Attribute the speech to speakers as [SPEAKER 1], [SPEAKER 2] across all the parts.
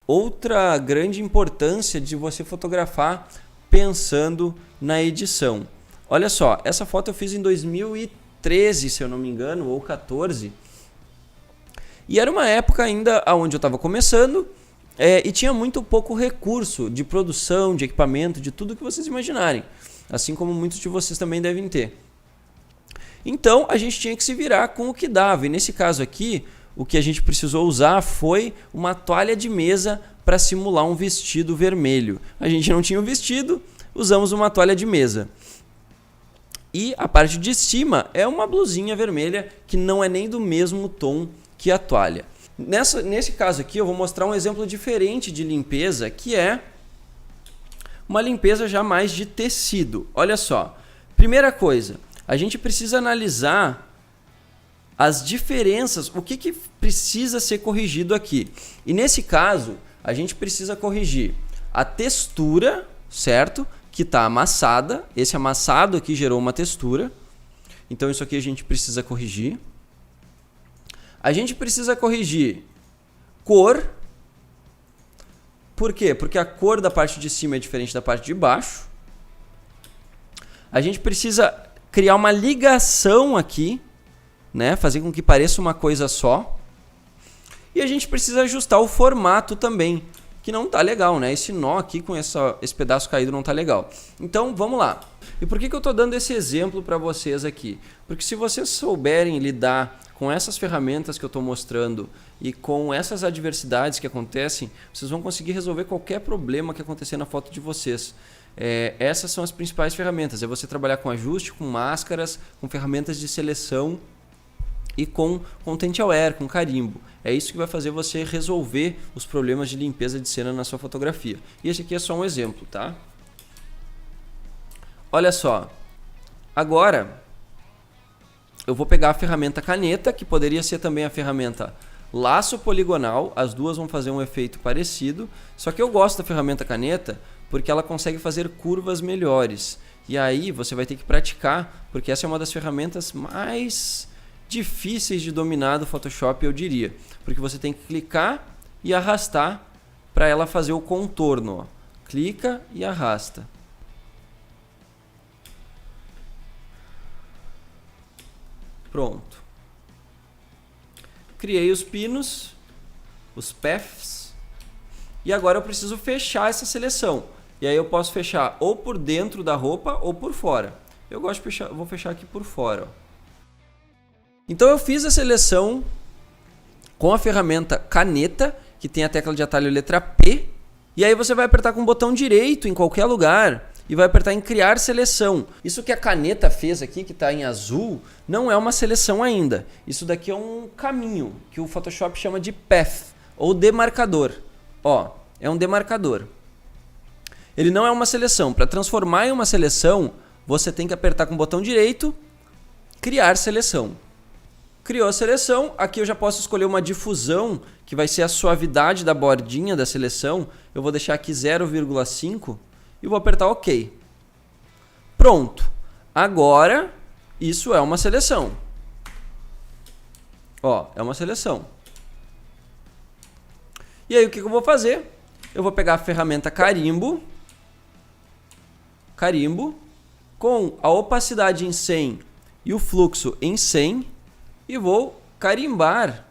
[SPEAKER 1] outra grande importância de você fotografar pensando na edição. Olha só, essa foto eu fiz em 2013, se eu não me engano, ou 14. E era uma época ainda onde eu estava começando e tinha muito pouco recurso de produção, de equipamento, de tudo que vocês imaginarem. Assim como muitos de vocês também devem ter. Então a gente tinha que se virar com o que dava. E nesse caso aqui, o que a gente precisou usar foi uma toalha de mesa para simular um vestido vermelho. A gente não tinha um vestido, usamos uma toalha de mesa. E a parte de cima é uma blusinha vermelha que não é nem do mesmo tom que a toalha. Nesse caso aqui eu vou mostrar um exemplo diferente de limpeza, que é uma limpeza já mais de tecido. Olha só, primeira coisa, a gente precisa analisar as diferenças, o que precisa ser corrigido aqui. E nesse caso, a gente precisa corrigir a textura, certo? Que está amassada, esse amassado aqui gerou uma textura, então isso aqui a gente precisa corrigir. A gente precisa corrigir cor. Por quê? Porque a cor da parte de cima é diferente da parte de baixo. A gente precisa criar uma ligação aqui, né? Fazer com que pareça uma coisa só. E a gente precisa ajustar o formato também, que não tá legal, né? Esse nó aqui com esse pedaço caído não tá legal. Então, vamos lá. E por que eu tô dando esse exemplo para vocês aqui? Porque se vocês souberem lidar com essas ferramentas que eu estou mostrando e com essas adversidades que acontecem, vocês vão conseguir resolver qualquer problema que acontecer na foto de vocês. Essas são as principais ferramentas. É você trabalhar com ajuste, com máscaras, com ferramentas de seleção e com Content Aware, com carimbo. É isso que vai fazer você resolver os problemas de limpeza de cena na sua fotografia. E esse aqui é só um exemplo, tá? Olha só. Agora eu vou pegar a ferramenta caneta, que poderia ser também a ferramenta laço poligonal. As duas vão fazer um efeito parecido. Só que eu gosto da ferramenta caneta porque ela consegue fazer curvas melhores. E aí você vai ter que praticar, porque essa é uma das ferramentas mais difíceis de dominar do Photoshop, eu diria. Porque você tem que clicar e arrastar para ela fazer o contorno. Ó. Clica e arrasta. Pronto. Criei os pinos, os paths, e agora eu preciso fechar essa seleção. E aí eu posso fechar ou por dentro da roupa ou por fora. Eu gosto de fechar, vou fechar aqui por fora. Ó. Então eu fiz a seleção com a ferramenta caneta, que tem a tecla de atalho letra P, e aí você vai apertar com o botão direito em qualquer lugar e vai apertar em criar seleção. Isso que a caneta fez aqui, que está em azul, não é uma seleção ainda. Isso daqui é um caminho, que o Photoshop chama de path, ou demarcador. Ó, é um demarcador. Ele não é uma seleção. Para transformar em uma seleção, você tem que apertar com o botão direito, criar seleção. Criou a seleção, aqui eu já posso escolher uma difusão, que vai ser a suavidade da bordinha da seleção. Eu vou deixar aqui 0,5 e vou apertar OK. Pronto. Agora, isso é uma seleção. Ó, é uma seleção. E aí o que eu vou fazer? Eu vou pegar a ferramenta carimbo, com a opacidade em 100 e o fluxo em 100, e vou carimbar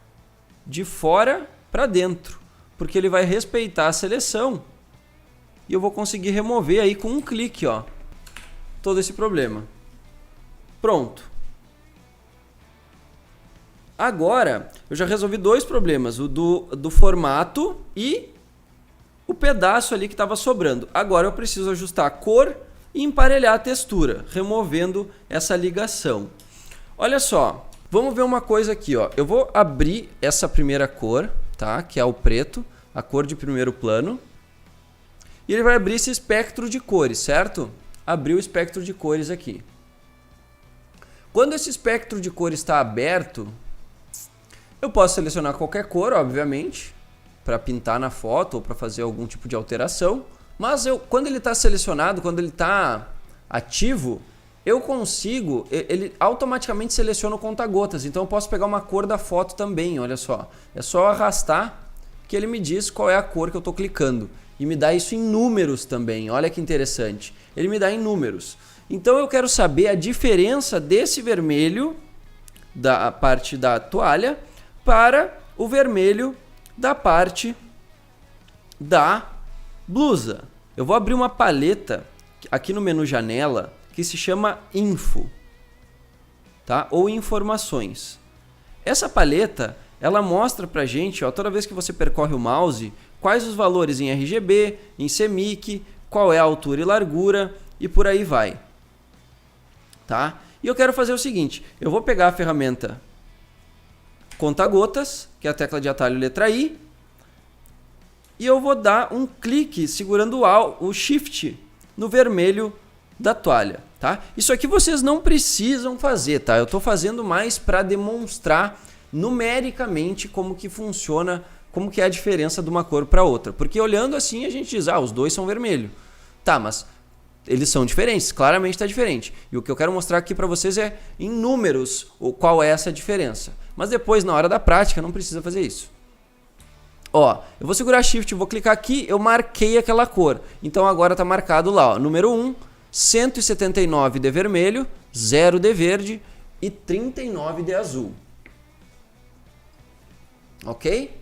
[SPEAKER 1] de fora para dentro, porque ele vai respeitar a seleção e eu vou conseguir remover aí com um clique, ó, todo esse problema. Pronto. Agora eu já resolvi dois problemas, o do formato e o pedaço ali que estava sobrando. Agora eu preciso ajustar a cor e emparelhar a textura, removendo essa ligação. Olha só, vamos ver uma coisa aqui, ó. Eu vou abrir essa primeira cor, tá? Que é o preto, a cor de primeiro plano. E ele vai abrir esse espectro de cores, certo? Abriu o espectro de cores aqui. Quando esse espectro de cores está aberto, eu posso selecionar qualquer cor, obviamente, para pintar na foto ou para fazer algum tipo de alteração. Mas quando ele está selecionado, quando ele está ativo, eu consigo, ele automaticamente seleciona o conta-gotas. Então eu posso pegar uma cor da foto também, olha só. É só arrastar que ele me diz qual é a cor que eu estou clicando. E me dá isso em números também, olha que interessante. Ele me dá em números. Então eu quero saber a diferença desse vermelho da parte da toalha para o vermelho da parte da blusa. Eu vou abrir uma paleta aqui no menu janela que se chama Info, tá? Ou Informações. Essa paleta, ela mostra pra gente, ó, toda vez que você percorre o mouse, quais os valores em RGB, em CMYK, qual é a altura e largura e por aí vai, tá? E eu quero fazer o seguinte, eu vou pegar a ferramenta Conta-Gotas, que é a tecla de atalho letra I, e eu vou dar um clique segurando o Shift no vermelho da toalha, tá? Isso aqui vocês não precisam fazer, tá? Eu estou fazendo mais para demonstrar numericamente como que funciona, como que é a diferença de uma cor para outra. Porque olhando assim a gente diz, os dois são vermelho. Tá, mas eles são diferentes, claramente está diferente. E o que eu quero mostrar aqui para vocês é em números qual é essa diferença. Mas depois, na hora da prática, não precisa fazer isso. Ó, eu vou segurar Shift, vou clicar aqui, eu marquei aquela cor. Então agora está marcado lá, ó, número 1, 179 de vermelho, 0 de verde e 39 de azul. Ok?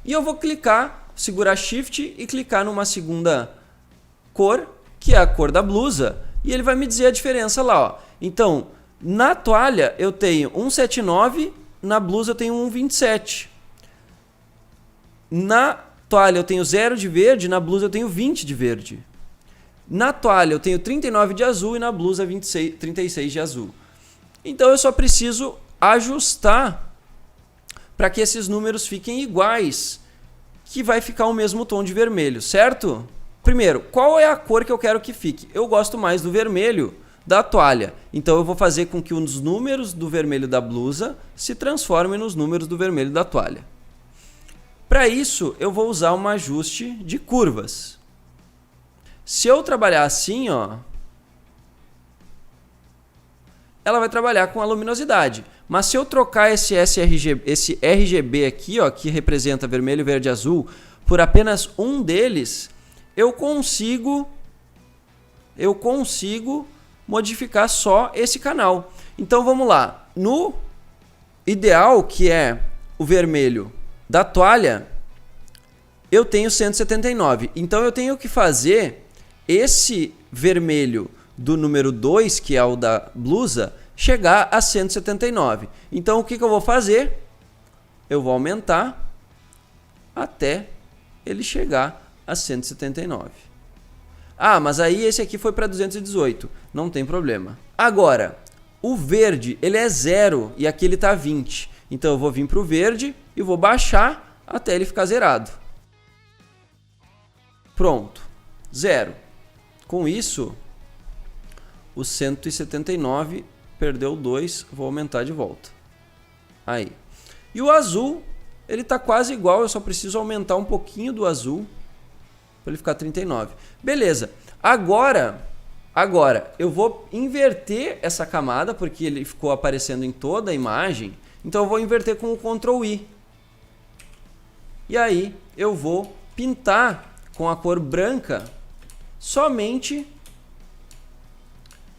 [SPEAKER 1] E eu vou clicar, segurar Shift e clicar numa segunda cor, que é a cor da blusa, e ele vai me dizer a diferença lá, ó. Então, na toalha eu tenho 179, na blusa eu tenho 127. Na toalha eu tenho 0 de verde, na blusa eu tenho 20 de verde. Na toalha eu tenho 39 de azul e na blusa 36 de azul. Então eu só preciso ajustar para que esses números fiquem iguais, que vai ficar o mesmo tom de vermelho, certo? Primeiro, qual é a cor que eu quero que fique? Eu gosto mais do vermelho da toalha. Então eu vou fazer com que os números do vermelho da blusa se transformem nos números do vermelho da toalha. Para isso, eu vou usar um ajuste de curvas. Se eu trabalhar assim, ó, ela vai trabalhar com a luminosidade. Mas se eu trocar esse RGB aqui, ó, que representa vermelho, verde e azul, por apenas um deles, eu consigo modificar só esse canal. Então vamos lá. No ideal, que é o vermelho da toalha, eu tenho 179. Então eu tenho que fazer esse vermelho do número 2, que é o da blusa, chegar a 179. Então o que eu vou fazer? Eu vou aumentar até ele chegar a 179. Ah, mas aí esse aqui foi para 218. Não tem problema. Agora, o verde, ele é 0 e aqui ele está 20. Então eu vou vir para o verde e vou baixar até ele ficar zerado. Pronto. 0. Com isso, o 179 perdeu 2. Vou aumentar de volta. Aí. E o azul, ele está quase igual. Eu só preciso aumentar um pouquinho do azul para ele ficar 39. Beleza. Agora eu vou inverter essa camada, porque ele ficou aparecendo em toda a imagem. Então eu vou inverter com o Ctrl I. E aí eu vou pintar com a cor branca somente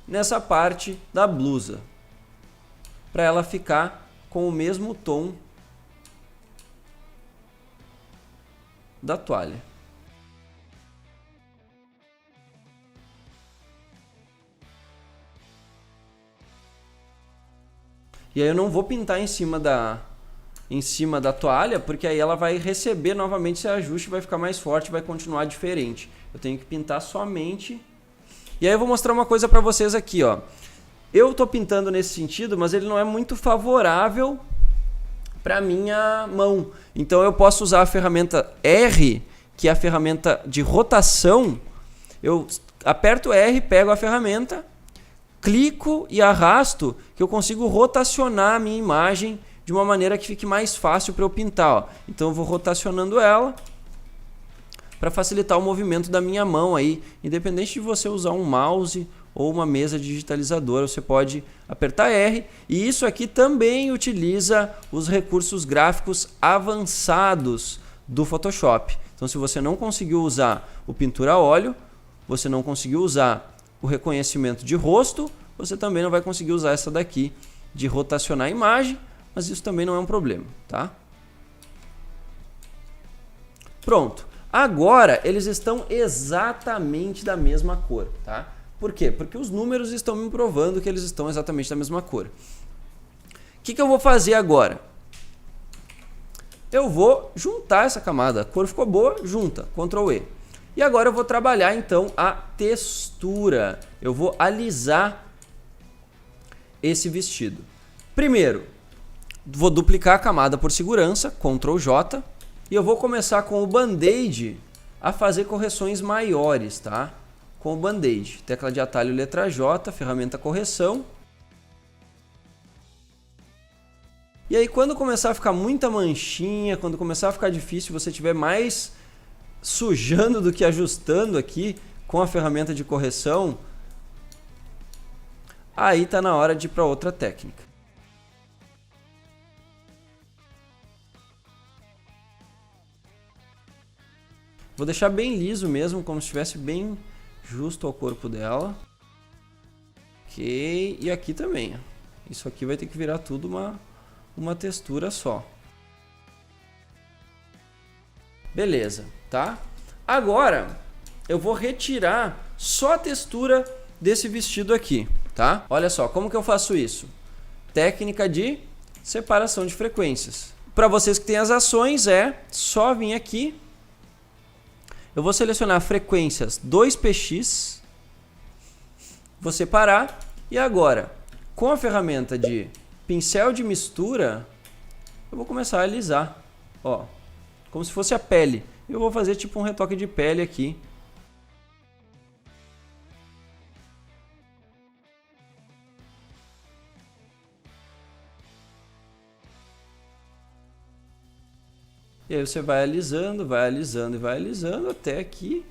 [SPEAKER 1] nessa parte da blusa, para ela ficar com o mesmo tom da toalha. E aí eu não vou pintar em cima da toalha, porque aí ela vai receber novamente esse ajuste, vai ficar mais forte, vai continuar diferente. Eu tenho que pintar somente. E aí eu vou mostrar uma coisa para vocês aqui, ó. Eu estou pintando nesse sentido, mas ele não é muito favorável para minha mão. Então eu posso usar a ferramenta R, que é a ferramenta de rotação. Eu aperto R, pego a ferramenta, clico e arrasto, que eu consigo rotacionar a minha imagem de uma maneira que fique mais fácil para eu pintar, ó. Então eu vou rotacionando ela para facilitar o movimento da minha mão aí, independente de você usar um mouse ou uma mesa digitalizadora. Você pode apertar R, e isso aqui também utiliza os recursos gráficos avançados do Photoshop. Então, se você não conseguiu usar o pintura a óleo, você não conseguiu usar o reconhecimento de rosto, você também não vai conseguir usar essa daqui de rotacionar a imagem, mas isso também não é um problema, tá? Pronto. Agora eles estão exatamente da mesma cor, tá? Por quê? Porque os números estão me provando que eles estão exatamente da mesma cor. O que eu vou fazer agora? Eu vou juntar essa camada. A cor ficou boa, junta, Ctrl E. E agora eu vou trabalhar então a textura. Eu vou alisar esse vestido. Primeiro, vou duplicar a camada por segurança, Ctrl J. E eu vou começar com o Band-Aid a fazer correções maiores, tá? Com o Band-Aid. Tecla de atalho, letra J, ferramenta correção. E aí quando começar a ficar muita manchinha, quando começar a ficar difícil, você tiver mais sujando do que ajustando aqui com a ferramenta de correção, aí tá na hora de ir para outra técnica. Vou deixar bem liso mesmo, como se estivesse bem justo ao corpo dela. Ok, e aqui também. Isso aqui vai ter que virar tudo uma textura só. Beleza, tá? Agora eu vou retirar só a textura desse vestido aqui, tá? Olha só, como que eu faço isso? Técnica de separação de frequências. Para vocês que têm as ações, é só vir aqui. Eu vou selecionar frequências 2px, vou separar e agora, com a ferramenta de pincel de mistura, eu vou começar a alisar, ó, como se fosse a pele. Eu vou fazer tipo um retoque de pele aqui. E aí você vai alisando e vai alisando até que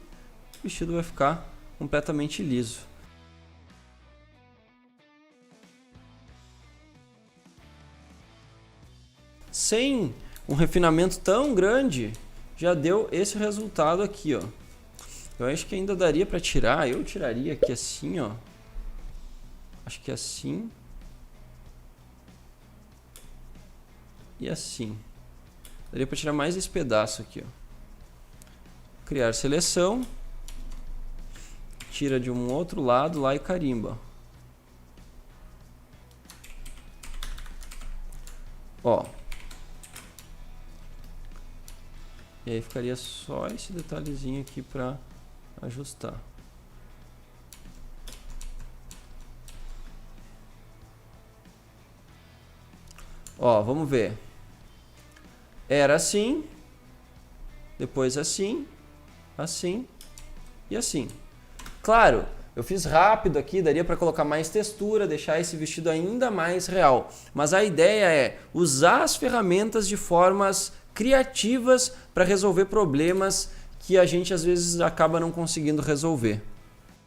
[SPEAKER 1] o vestido vai ficar completamente liso. Sem um refinamento tão grande, já deu esse resultado aqui, ó. Eu acho que ainda daria para tirar, eu tiraria aqui assim, ó. Acho que assim. E assim. Daria para tirar mais esse pedaço aqui, ó. Criar seleção. Tira de um outro lado lá e carimba. Ó. E aí ficaria só esse detalhezinho aqui para ajustar. Ó, vamos ver. Era assim, depois assim, assim e assim. Claro, eu fiz rápido aqui, daria para colocar mais textura, deixar esse vestido ainda mais real. Mas a ideia é usar as ferramentas de formas criativas para resolver problemas que a gente às vezes acaba não conseguindo resolver.